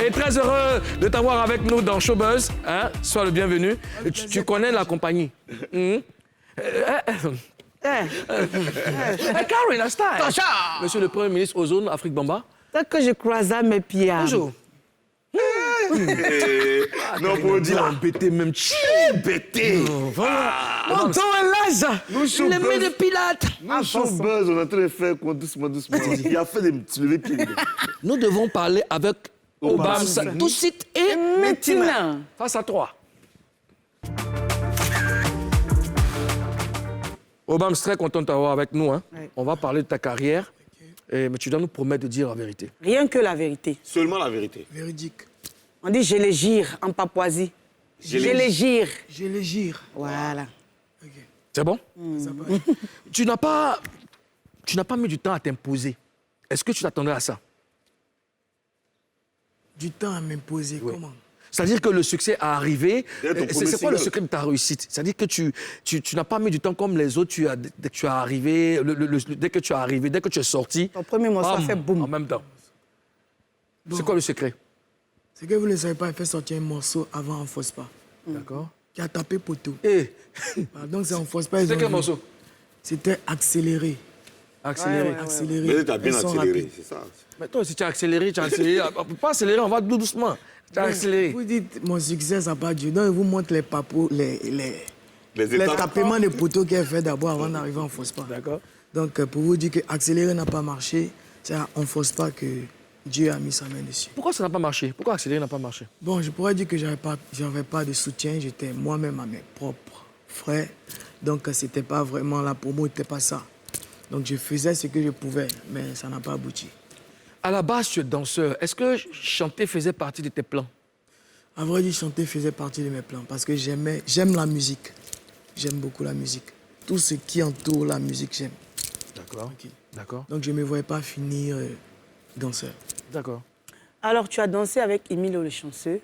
et très heureux de t'avoir avec nous dans Showbuzz. Hein? Sois le bienvenu. Tu connais la compagnie. Karine, Monsieur le Premier ministre Ozone, Afrique Bamba. Dès que je croisais mes pieds. Bonjour. Non, pour dire. Embêté même. Embêté. Voilà. Mon temps est là. Le mains de Pilate. Nous, Showbuzz, on est en train de faire quoi doucement. Il a fait des petits levées pieds. Nous devons parler avec Obams tout de suite et maintenant. Face à toi. Obams, très content de t'avoir avec nous. Hein. Oui. On va parler de ta carrière, mais tu dois nous promettre de dire la vérité. Rien que la vérité. Seulement la vérité. Véridique. On dit je les gire en papouasie. Je les gire. Je les gire. Voilà. Okay. C'est bon? Tu n'as pas mis du temps à t'imposer. Est-ce que tu t'attendais à ça? Du temps à m'imposer, oui. Comment? C'est-à-dire que le succès a arrivé. C'est quoi le secret de ta réussite? C'est-à-dire que tu n'as pas mis du temps comme les autres. Dès que tu es arrivé, dès que tu es arrivé, dès que tu es sorti. Ton premier morceau a fait boum. En même temps. Bon. C'est quoi le secret? C'est que vous ne savez pas, il fait sortir un morceau avant On Force Pas. D'accord. Qui a tapé poteau. Donc c'est On Force Pas. C'était quel morceau? C'était Accéléré. Accéléré. Accéléré. Mais tu as bien accéléré, c'est ça. Mais toi, si tu as accéléré, pas accéléré, on va doucement. Tu as accéléré. Vous dites, mon succès, ça n'a pas Dieu. Donc, il vous montre les papos, les tapements de poteaux qu'il a fait d'abord avant d'arriver en Force Pas. D'accord. Donc, pour vous dire que accélérer n'a pas marché, c'est à On Force Pas que Dieu a mis sa main dessus. Pourquoi ça n'a pas marché? Pourquoi accélérer n'a pas marché? Bon, je pourrais dire que je n'avais pas de soutien. J'étais moi-même à mes propres frais. Donc, c'était pas vraiment la promo, n'était pas ça. Donc, je faisais ce que je pouvais, mais ça n'a pas abouti. À la base, tu es danseur. Est-ce que chanter faisait partie de tes plans? À vrai dire, chanter faisait partie de mes plans parce que j'aime la musique. J'aime beaucoup la musique. Tout ce qui entoure la musique, j'aime. D'accord. Okay. D'accord. Donc, je ne me voyais pas finir danseur. D'accord. Alors, tu as dansé avec Emilio Le Chanceux,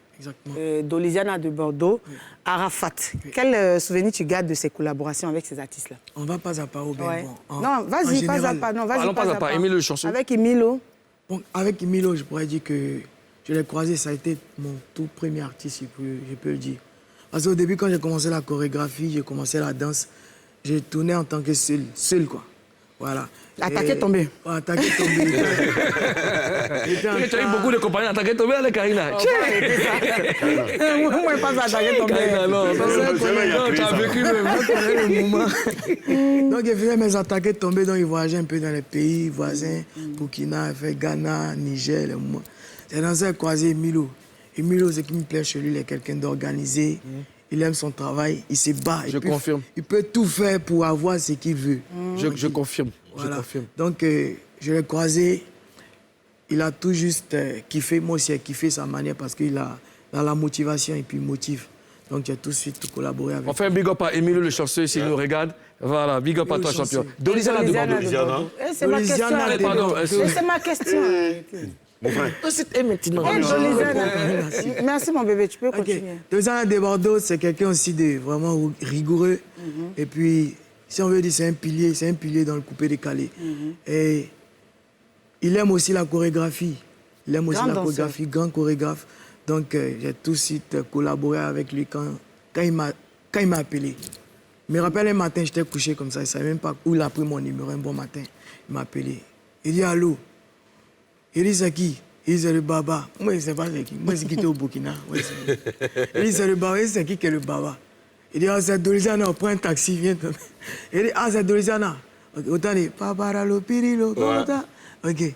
Dolisiana de Bordeaux, oui. Arafat. Oui. Quel souvenir tu gardes de ces collaborations avec ces artistes-là? On va pas à pas au ouais. Non, vas-y, pas à pas. Non, vas-y, allons pas à pas. Emilio Le Chanceux. Avec Emilio. Bon, avec Emilio, je pourrais dire que je l'ai croisé, ça a été mon tout premier artiste, je peux le dire. Parce qu'au début, quand j'ai commencé la chorégraphie, j'ai commencé la danse, j'ai tourné en tant que seul quoi. Voilà. Attaqué tombé. Attaqué tombé. Tu as eu beaucoup de compagnies attaqué tombé avec Karina. Moi, je pense à attaqué tombé. Non, tu as vécu le moment. Donc, je faisais mes attaqués tombés, donc ils voyageaient un peu dans les pays voisins, Burkina, Ghana, Niger, le moment. C'est dans un croisé Emilio. Emilio, ce qui me plaît chez lui, il est quelqu'un d'organisé. Il aime son travail, il se bat. Je confirme. Il peut tout faire pour avoir ce qu'il veut. Je confirme. Voilà. Je confirme. Donc, je l'ai croisé. Il a tout juste kiffé. Moi aussi, j'ai kiffé sa manière parce qu'il a dans la motivation et puis motive. Donc j'ai tout de suite collaboré avec. On fait un big up à Emilio le chanceux s'il nous regarde. Voilà, big up à toi, champion. Dolisiana de Bordeaux. C'est ma question. C'est ma question. Mon frère. C'est maintenant. Merci mon bébé, tu peux continuer. Dolisiana de Bordeaux, c'est quelqu'un aussi de vraiment rigoureux. Et puis, si on veut dire, c'est un pilier dans le coupé-décalé. Et il aime aussi la chorégraphie. Il aime aussi la chorégraphie, grand chorégraphe. Donc, j'ai tout de suite collaboré avec lui quand il m'a appelé. Je me rappelle un matin, j'étais couché comme ça, je ne savais même pas où il a pris mon numéro. Un bon matin, il m'a appelé. Il dit allô. Il dit c'est qui? Il dit c'est le Baba. Moi, je ne sais pas c'est qui. Moi, c'est qui était au Burkina. Il dit c'est le Baba. Il dit c'est qui est le Baba? Il dit ah, c'est Dolisiana, on prend un taxi, viens. Il dit ah, c'est Dolisiana. Autant dit Paparalo, Pirilo, ok.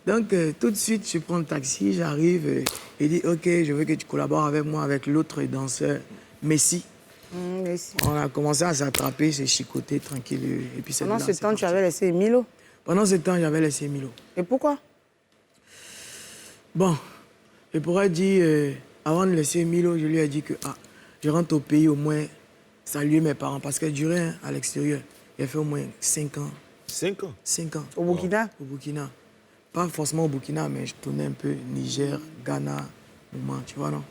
Donc, tout de suite, je prends le taxi, j'arrive. Il dit ok, je veux que tu collabores avec moi, avec l'autre danseur, Messi. On a commencé à s'attraper, se chicoter tranquille. Et puis pendant ce temps, tu avais laissé Milo? Pendant ce temps, j'avais laissé Milo. Et pourquoi? Bon, je pourrais dire, avant de laisser Milo, je lui ai dit que je rentre au pays au moins saluer mes parents. Parce que durant à l'extérieur, j'ai fait au moins 5 ans. 5 ans? 5 ans. Au Burkina? Au Burkina. Pas forcément au Burkina, mais je tournais un peu Niger, Ghana, Oman, tu vois, non?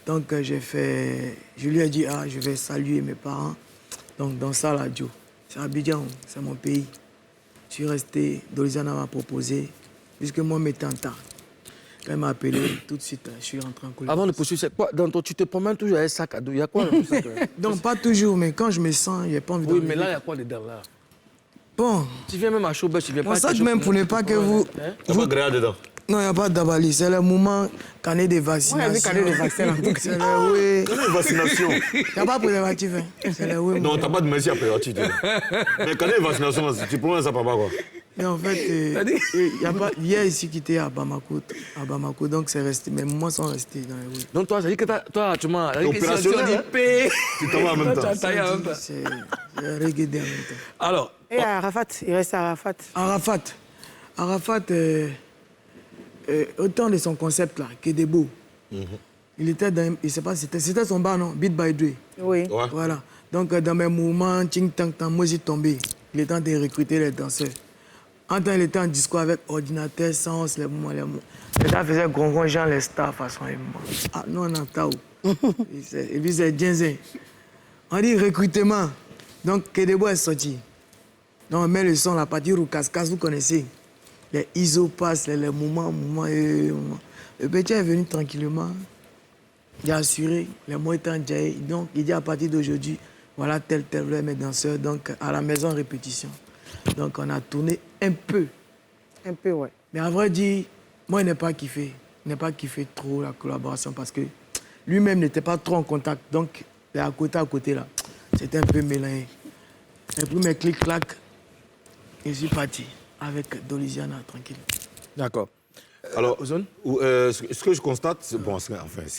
Donc, je lui ai dit, je vais saluer mes parents. Donc, dans ça, là, Joe, c'est Abidjan, c'est mon pays. Je suis resté, Dolisiana m'a proposé, puisque moi, mes tantas, quand il m'a appelé, tout de suite, je suis rentré en collaboration. Avant de poursuivre, c'est quoi? Tu te promènes toujours avec un sac à dos. Il y a quoi dans le sac? Donc, pas toujours, mais quand je me sens, il n'y a pas envie de... Oui, mais là, il y a quoi dedans, là? Bon. Tu viens même à Showbuzz, tu viens pas... Pour ça, même pour ne pas que vous... Il n'y a pas de grillade dedans? Non, il n'y a pas de dabali. C'est le moment canet des vaccinations. Oui, canet des vaccins. C'est le oui. Canet des vaccinations. Il n'y a pas de préservatif. C'est le oui. Non, tu n'as pas de merci à préservatif. Mais canet des vaccinations, tu prends ça par quoi? Mais en fait, il y a pas... Hier, ici, qui était à Bamako. Donc, c'est resté. Mes moments sont restés dans les rues. Donc, toi, ça dit que toi, tu m'as... Opérationnel, tu t'en vas en même temps. C'est reggae en même temps. Alors... Et Arafat, il reste à Arafat. Arafat, autant de son concept là, que des beaux. Il était dans, je sais pas, c'était son bar, non? Beat by Dre. Oui. Ouais. Voilà. Donc, dans mes mouvements, ting tang tang, moi j'ai tombé. Il est temps de recruter les danseurs. En temps, il était en discours avec ordinateur, sens, les mouvements. Les gars faisaient grongon, genre les stars, façon. Ah, nous, on entend où? Et puis, c'est Djenzin. On dit recrutement. Donc, Kedebo est sorti. Donc, on met le son, la partie Roukas-Kas, vous connaissez. Les isopass, les mouvements. Le petit est venu tranquillement. Il a assuré, les mots étant déjà. Donc, il dit à partir d'aujourd'hui, voilà tel mes danseurs. Donc, à la maison, répétition. Donc, on a tourné un peu. Un peu, ouais. Mais à vrai dire, moi, il n'a pas kiffé. Il n'a pas kiffé trop la collaboration parce que lui-même n'était pas trop en contact. Donc, à côté, là, c'était un peu mélangé. Et puis, mes clics-clacs, je suis parti avec Dolisiana, tranquille. D'accord. Alors, ce que je constate, c'est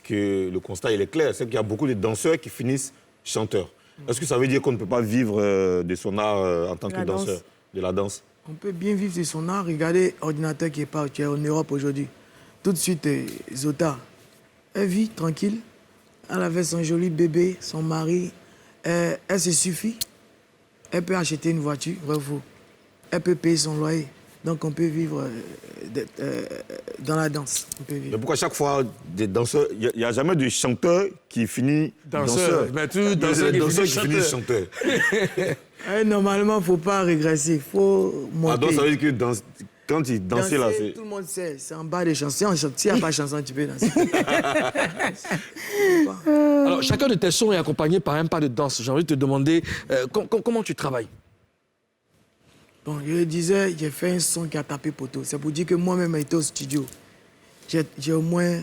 que le constat, il est clair, c'est qu'il y a beaucoup de danseurs qui finissent chanteurs. Est-ce que ça veut dire qu'on ne peut pas vivre de son art en tant que danseur, de la danse? On peut bien vivre de son art. Regardez l'ordinateur qui est parti en Europe aujourd'hui. Tout de suite, Zota, elle vit tranquille. Elle avait son joli bébé, son mari. Elle se suffit. Elle peut acheter une voiture, bravo. Elle peut payer son loyer. Donc on peut vivre dans la danse. On peut vivre. Mais pourquoi chaque fois, des danseurs, il n'y a jamais de chanteur qui finit danseur? Mais tout danseur qui finit chanteur. Normalement, il ne faut pas régresser, il faut monter. Ah, donc ça veut dire que quand il dansait là, c'est... Tout le monde sait, c'est en bas des chansons. S'il n'y a pas de chanson, tu peux danser. Alors, chacun de tes sons est accompagné par un pas de danse. J'ai envie de te demander comment tu travailles. Bon, je le disais, j'ai fait un son qui a tapé poteau. C'est pour dire que moi-même, j'étais au studio. J'ai au moins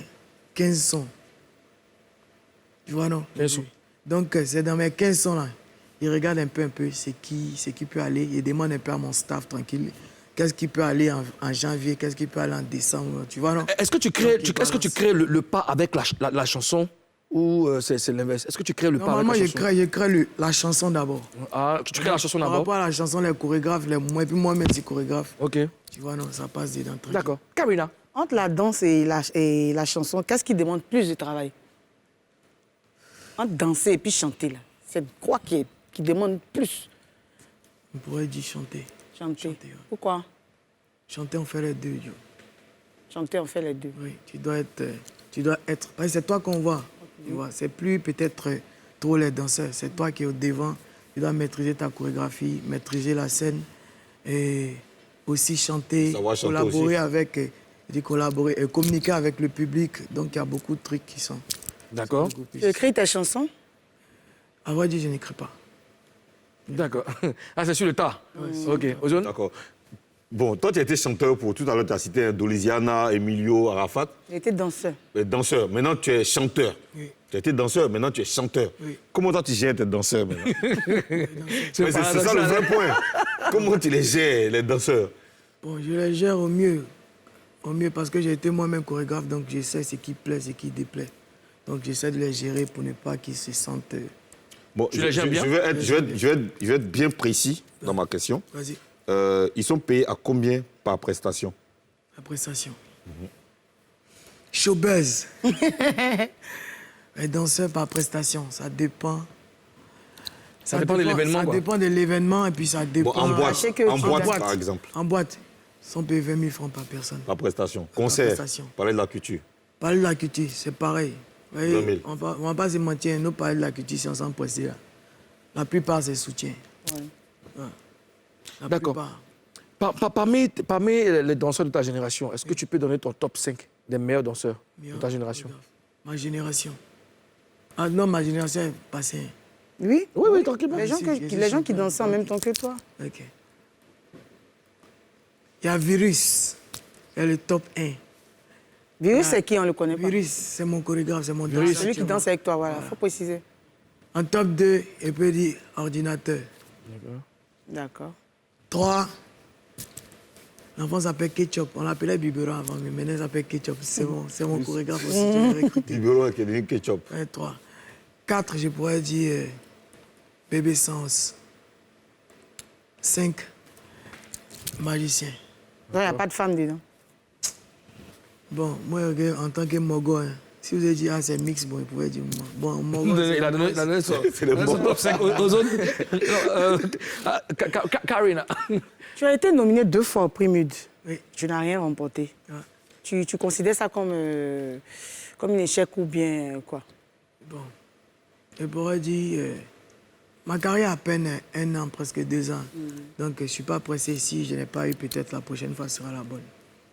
15 sons. Tu vois, non? 15 sons. Donc, c'est dans mes 15 sons-là. Il regarde un peu, c'est qui peut aller. Il demande un peu à mon staff, tranquille. Qu'est-ce qui peut aller en janvier? Qu'est-ce qui peut aller en décembre? Tu vois, non? Est-ce que tu crées le pas avec la chanson ou c'est l'inverse? Est-ce que tu crées le pas avec la chanson? Normalement, je crée la chanson d'abord. Ah, tu crées la chanson d'abord? Par rapport à la chanson, les chorégraphes, les mots, et puis moi-même, c'est chorégraphe. OK. Tu vois, non, ça passe dedans. D'accord. Karina, Entre la danse et la chanson, qu'est-ce qui demande plus de travail? Entre danser et puis chanter, là, c'est quoi qui demande plus? On pourrait dire chanter. Chanter. Ouais. Pourquoi? Chanter, on fait les deux. Yo. Chanter, on fait les deux. Oui, tu dois être... Parce que c'est toi qu'on voit. Tu vois, c'est plus peut-être trop les danseurs. C'est toi qui es au devant. Tu dois maîtriser ta chorégraphie, maîtriser la scène et aussi chanter, collaborer avec... communiquer avec le public. Donc, il y a beaucoup de trucs qui sont... D'accord. Tu écris tes chansons? À vrai dire, je n'écris pas. D'accord. Ah, c'est sur le tas. Ok. Ozone? D'accord. Bon, toi, tu as été chanteur pour... Tout à l'heure, tu as cité Doliziana, Emilio, Arafat. J'ai été danseur. Danseur. Maintenant, tu es chanteur. Oui. Tu as été danseur, maintenant, tu es chanteur. Oui. Comment toi, tu gères tes danseurs maintenant? C'est ça le vrai point. Comment tu les gères, les danseurs? Bon, je les gère au mieux. Au mieux parce que j'ai été moi-même chorégraphe, donc je sais ce qui plaît, ce qui déplaît. Donc, j'essaie de les gérer pour ne pas qu'ils se sentent... Bon, Tu les gères bien? je vais être bien précis dans ma question. Vas-y, Ils sont payés à combien par prestation? la prestation. Showbuzz. Les danseurs par prestation, ça dépend. Ça dépend de l'événement, Ça quoi. dépend de l'événement et puis ça dépend... Bon, en boîte, Sachez que- en boîte, par exemple, En boîte, ils sont payés 20 000 francs par personne. la prestation. Concert, prestation. parler de la culture. Parler de la culture, c'est pareil. Vous voyez, 20 000. on va pas se mentir, nous parler de la culture, c'est ensemble pressé là. La plupart, c'est soutien. Ouais. La D'accord. plupart. Parmi les danseurs de ta génération, est-ce que tu peux donner ton top 5 des meilleurs danseurs de ta génération? Ma génération. Ah non, ma génération est passée. Oui? Oui, tranquillement. Les gens qui dansaient en même temps que toi. Ok. Il y a Virus. Il y a le top 1. Virus, c'est qui? On ne le connaît pas. Virus, c'est mon chorégraphe, c'est mon danseur. Celui qui danse avec toi, voilà. Il faut préciser. En top 2, il peut dire ordinateur. D'accord. 3, l'enfant s'appelle Ketchup. On l'appelait Biberon avant, mais maintenant il s'appelle Ketchup. C'est mon chorégraphe aussi, je l'ai recruté. Biberon qui est devenu ketchup. 3. 4, je pourrais dire Bébé Sens. 5, Magicien. Il n'y a pas de femme dedans. Bon, moi, en tant que Mogo, hein, si vous avez dit, ah, c'est mix, bon, il pouvait dire moi. Bon, Mogo, Il a donné son top 5 aux autres. Karina. Tu as été nominé 2 fois au prix MUD. Oui. Tu n'as rien remporté. Ouais. Tu considères ça comme un échec ou bien quoi? Bon, je pourrais dire, ma carrière a à peine 1 an, presque 2 ans. Donc, je ne suis pas pressé. Si je n'ai pas eu, peut-être la prochaine fois sera la bonne.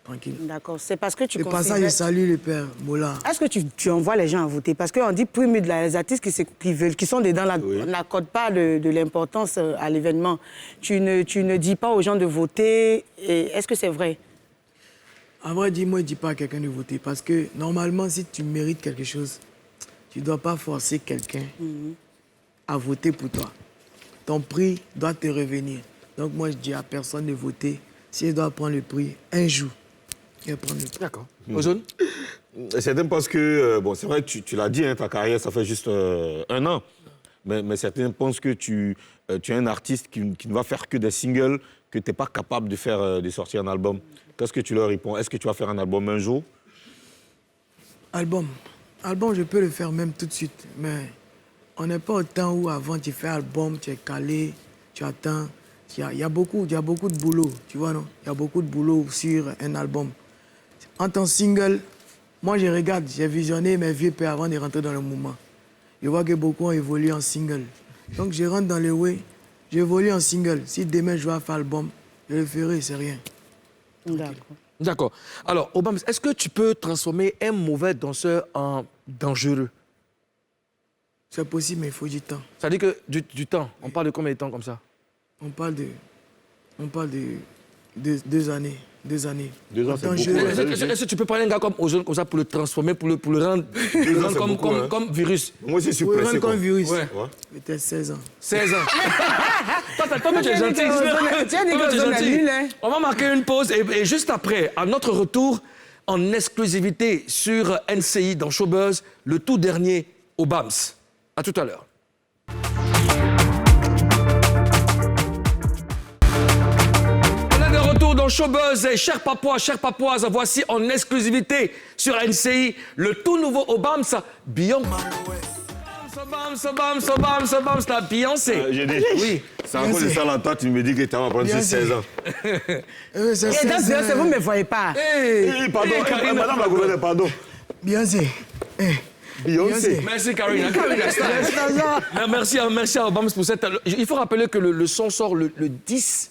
Tranquille. D'accord. C'est parce que tu Et par ça, je salue le père Moula. Est-ce que tu envoies les gens à voter? Parce qu'on dit prix MUD, les artistes qui sont dedans n'accordent pas de l'importance à l'événement. Tu ne dis pas aux gens de voter. Est-ce que c'est vrai? À vrai dire, moi, je ne dis pas à quelqu'un de voter. Parce que normalement, si tu mérites quelque chose, tu ne dois pas forcer quelqu'un à voter pour toi. Ton prix doit te revenir. Donc moi, je dis à personne de voter. Si elle doit prendre le prix un jour, elle va prendre le prix. D'accord. Ozone? Certains pensent que, bon, c'est vrai que tu l'as dit, hein, ta carrière, ça fait juste 1 an. Mais certains pensent que tu es un artiste qui ne va faire que des singles, que tu n'es pas capable de sortir un album. Qu'est-ce que tu leur réponds? Est-ce que tu vas faire un album un jour? Album, je peux le faire même tout de suite. Mais on n'est pas au temps où avant tu fais album, tu es calé, tu attends. Il y a beaucoup de boulot, tu vois, non? Il y a beaucoup de boulot sur un album. En tant que single, moi je regarde, j'ai visionné mes vieux pères avant de rentrer dans le mouvement. Je vois que beaucoup ont évolué en single. Donc je rentre dans le way, j'évolue en single. Si demain je dois faire album, je le ferai, c'est rien. D'accord. D'accord. Alors, Obams, est-ce que tu peux transformer un mauvais danseur en dangereux? C'est possible, mais il faut du temps. Ça veut dire que du temps. On parle de combien de temps comme ça? On parle de 2 années. 2 années. 2 ans, c'est beaucoup. Est-ce que tu peux prendre un gars comme Ozone comme ça pour le transformer, pour le rendre, c'est beaucoup, hein. comme Virus? Moi, je suis Pour le pressé. rendre comme virus, Ouais. peut-être 16 ans. 16 ans. Toi, tu es gentil. Tu as dit que Ozone est nul, hein? On va marquer une pause et juste après, à notre retour, en exclusivité sur NCI dans Showbuzz, le tout dernier Obams. À tout à l'heure. On est de retour dans dans Showbuzz. Et chers Papouas, chères Papouaises, voici en exclusivité sur NCI le tout nouveau Obams, Beyoncé. Obams, la Beyoncé. J'ai dit, Oui. c'est encore de ça la tête, tu me dis que tu vas prendre 16 ans. Et donc, Beyoncé, vous ne me voyez pas. Pardon, madame la gouverneure, pardon. Beyoncé. Beyoncé. Merci Karina. Merci à Obams pour cette... Il faut rappeler que le son sort le 10.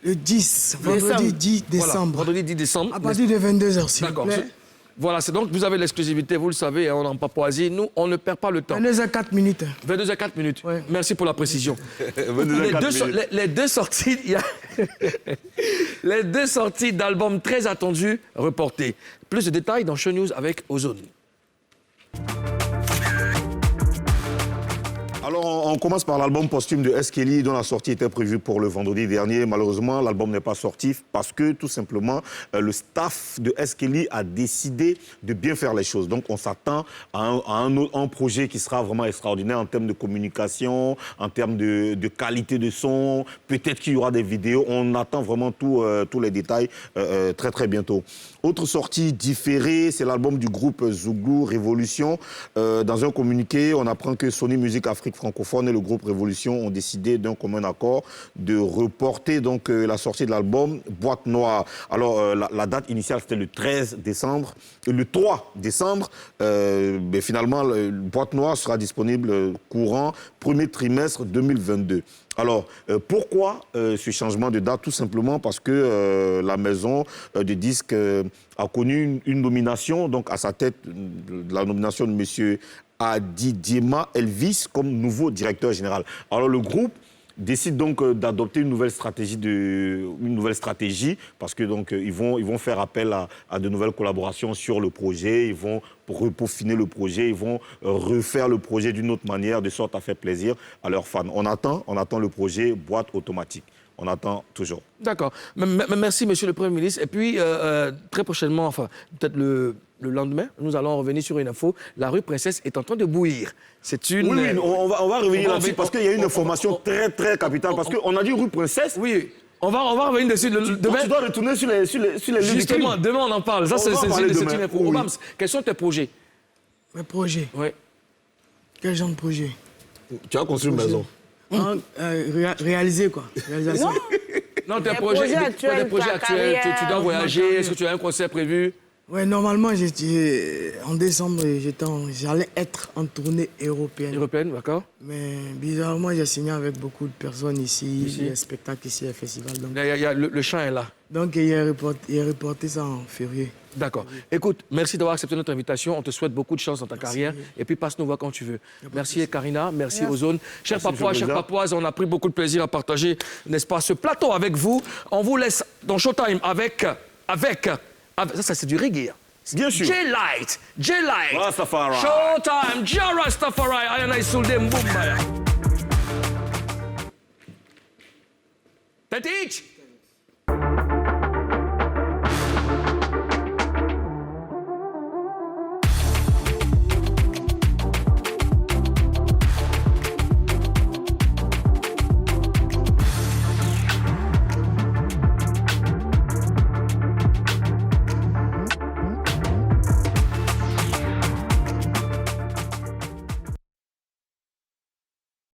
Le 10, vendredi 10 décembre. Voilà, vendredi 10 décembre. À partir de 22h, s'il vous D'accord. plaît. Voilà, c'est donc vous avez l'exclusivité, vous le savez, hein, on est en Papouasie. Nous, on ne perd pas le temps. 22h04 minutes. 22h04 minutes. Ouais. Merci pour la précision. 22h04 les deux sorties, les deux sorties d'albums très attendus reportées. Plus de détails dans Show News avec Ozone. Alors, on commence par l'album posthume de S. Kelly, dont la sortie était prévue pour le vendredi dernier. Malheureusement, l'album n'est pas sorti parce que, tout simplement, le staff de S. Kelly a décidé de bien faire les choses. Donc, on s'attend à un projet qui sera vraiment extraordinaire en termes de communication, en termes de qualité de son. Peut-être qu'il y aura des vidéos. On attend vraiment tous les détails très, très bientôt. Autre sortie différée, c'est l'album du groupe Zouglou Révolution. Dans un communiqué, on apprend que Sony Music Afrique francophone et le groupe Révolution ont décidé d'un commun accord de reporter donc la sortie de l'album Boîte Noire. Alors, la date initiale, c'était le 13 décembre. Le 3 décembre, mais finalement, Boîte Noire sera disponible courant premier trimestre 2022. Alors, pourquoi ce changement de date? Tout simplement parce que la maison de disques a connu une nomination, donc à sa tête, la nomination de M. Adidiema Elvis comme nouveau directeur général. Alors, le groupe décide donc d'adopter une nouvelle stratégie parce que donc ils vont faire appel à de nouvelles collaborations sur le projet, ils vont peaufiner le projet, ils vont refaire le projet d'une autre manière de sorte à faire plaisir à leurs fans. On attend le projet boîte automatique. On attend toujours. D'accord. Merci, Monsieur le Premier ministre. Et puis, très prochainement, enfin, peut-être le lendemain, nous allons revenir sur une info. La rue Princesse est en train de bouillir. C'est une... Oui, on va revenir là-dessus parce qu'il y a une information très, très capitale. Parce qu'on a dit rue Princesse. Oui. On va revenir dessus. Demain, tu dois retourner sur les justement, demain, on en parle. Ça, c'est une info. Oui. Obams, quels sont tes projets? Mes projets. Oui. Quel genre de projet? Tu as construit une maison. Réaliser quoi? Réalisation. Non, tes projets actuels, tu dois voyager, est-ce que tu as un concert prévu? Ouais, normalement, en décembre, j'allais être en tournée européenne. Européenne, d'accord. Mais bizarrement, j'ai signé avec beaucoup de personnes ici. Il y a un spectacle ici, un festival. Donc, le chant est là. Donc, il a reporté ça en février. D'accord. Écoute, merci d'avoir accepté notre invitation. On te souhaite beaucoup de chance dans ta carrière. Et puis, passe nous voir quand tu veux. Merci Karina, merci Ozone. Chers Papouas, chères Papouaises, on a pris beaucoup de plaisir à partager, n'est-ce pas, ce plateau avec vous. On vous laisse dans Showtime avec ça c'est du reggae. Bien sûr. J-Light. Rastafari. Showtime, Rastafari. Ayana Isuldem Bumbaya. Petite.